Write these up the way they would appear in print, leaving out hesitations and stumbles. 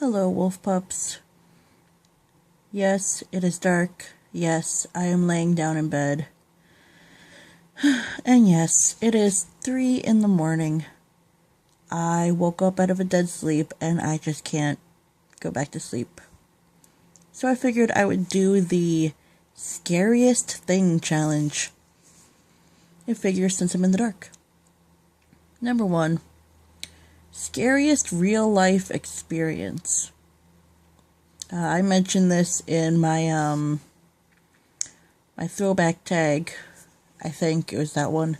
Hello, wolf pups. Yes, it is dark. Yes, I am laying down in bed. And yes, it is 3 in the morning. I woke up out of a dead sleep and I just can't go back to sleep. So I figured I would do the Scariest Thing challenge. It figures since I'm in the dark. Number 1. Scariest real life experience. I mentioned this in my my throwback tag. I think it was that one.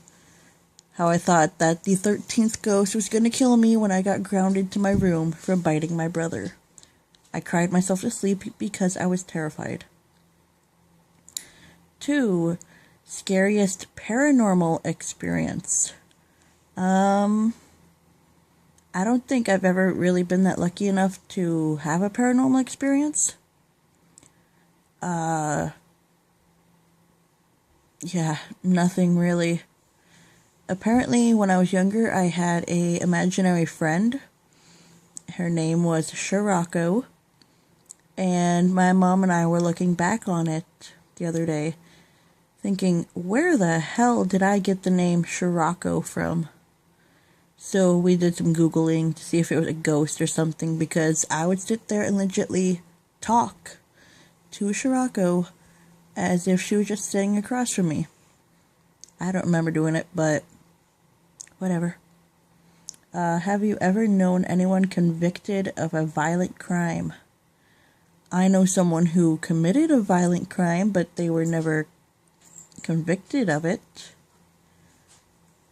How I thought that the 13th ghost was going to kill me when I got grounded to my room for biting my brother. I cried myself to sleep because I was terrified. 2. Scariest paranormal experience. I don't think I've ever really been that lucky enough to have a paranormal experience. Yeah, nothing really. Apparently, when I was younger, I had an imaginary friend. Her name was Scirocco. And my mom and I were looking back on it the other day, thinking, where the hell did I get the name Scirocco from? So we did some Googling to see if it was a ghost or something, because I would sit there and legitly talk to Scirocco as if she was just sitting across from me. I don't remember doing it, but whatever. Have you ever known anyone convicted of a violent crime? I know someone who committed a violent crime, but they were never convicted of it.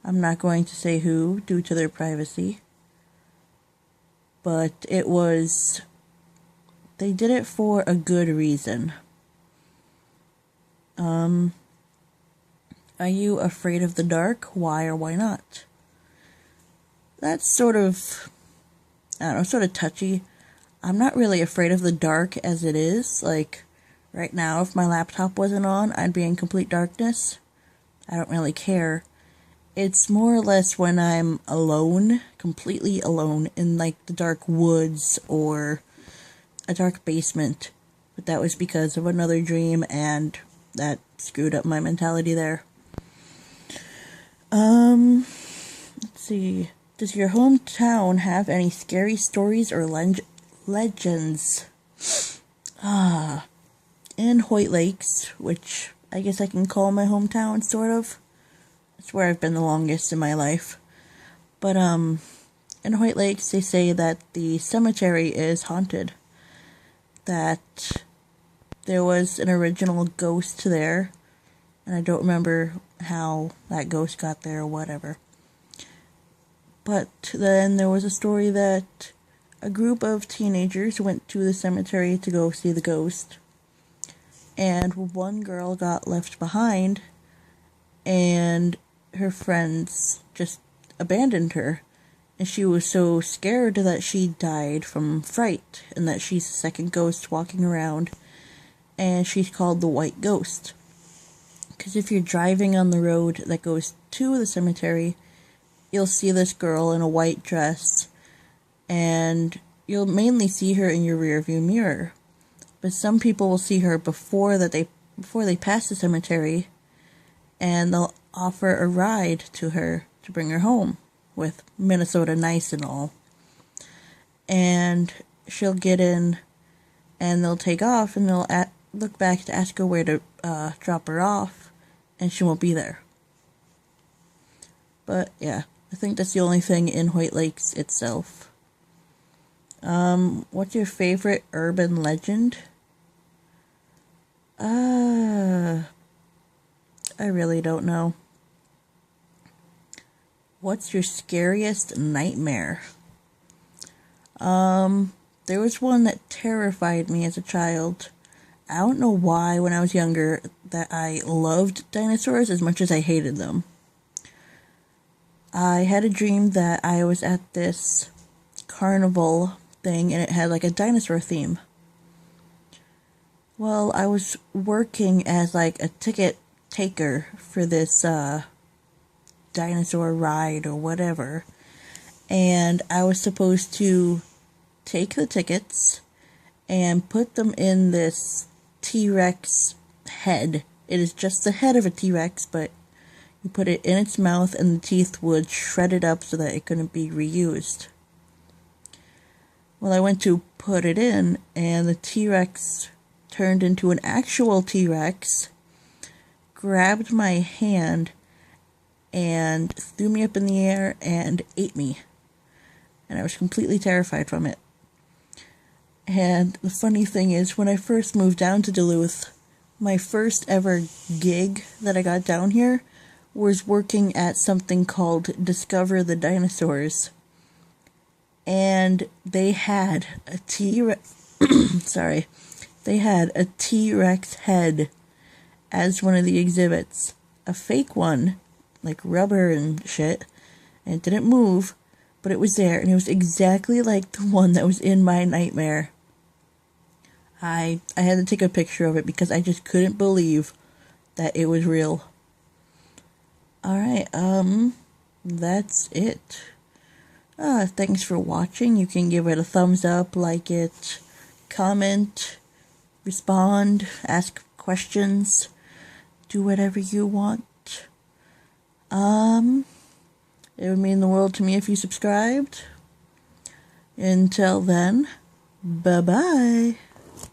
I'm not going to say who, due to their privacy. But they did it for a good reason. Are you afraid of the dark? Why or why not? That's sort of touchy. I'm not really afraid of the dark as it is. Like, right now, if my laptop wasn't on, I'd be in complete darkness. I don't really care. It's more or less when I'm alone, completely alone, in like the dark woods or a dark basement. But that was because of another dream, and that screwed up my mentality there. Let's see. Does your hometown have any scary stories or legends? In Hoyt Lakes, which I guess I can call my hometown, sort of. It's where I've been the longest in my life. But, in Hoyt Lakes, they say that the cemetery is haunted. That there was an original ghost there, and I don't remember how that ghost got there or whatever. But then there was a story that a group of teenagers went to the cemetery to go see the ghost, and one girl got left behind, and her friends just abandoned her, and she was so scared that she died from fright, and that she's the second ghost walking around, and she's called the White Ghost. Because if you're driving on the road that goes to the cemetery, you'll see this girl in a white dress, and you'll mainly see her in your rearview mirror. But some people will see her before they pass the cemetery, and they'll offer a ride to her to bring her home with Minnesota Nice and all. And she'll get in, and they'll take off, and they'll look back to ask her where to drop her off, and she won't be there. But yeah, I think that's the only thing in Hoyt Lakes itself. What's your favorite urban legend? I really don't know. What's your scariest nightmare? There was one that terrified me as a child. I don't know why when I was younger that I loved dinosaurs as much as I hated them. I had a dream that I was at this carnival thing and it had like a dinosaur theme. Well, I was working as like a ticket taker for this dinosaur ride or whatever, and I was supposed to take the tickets and put them in this T-Rex head. It is just the head of a T-Rex, but you put it in its mouth and the teeth would shred it up so that it couldn't be reused. Well, I went to put it in, and the T-Rex turned into an actual T-Rex, grabbed my hand, and threw me up in the air and ate me. And I was completely terrified from it. And the funny thing is, when I first moved down to Duluth, my first ever gig that I got down here was working at something called Discover the Dinosaurs. And they had a they had a T-Rex head as one of the exhibits. A fake one, like rubber and shit, and it didn't move, but it was there, and it was exactly like the one that was in my nightmare. I had to take a picture of it because I just couldn't believe that it was real. Alright, that's it. Thanks for watching. You can give it a thumbs up, like it, comment, respond, ask questions, do whatever you want. It would mean the world to me if you subscribed. Until then, bye-bye.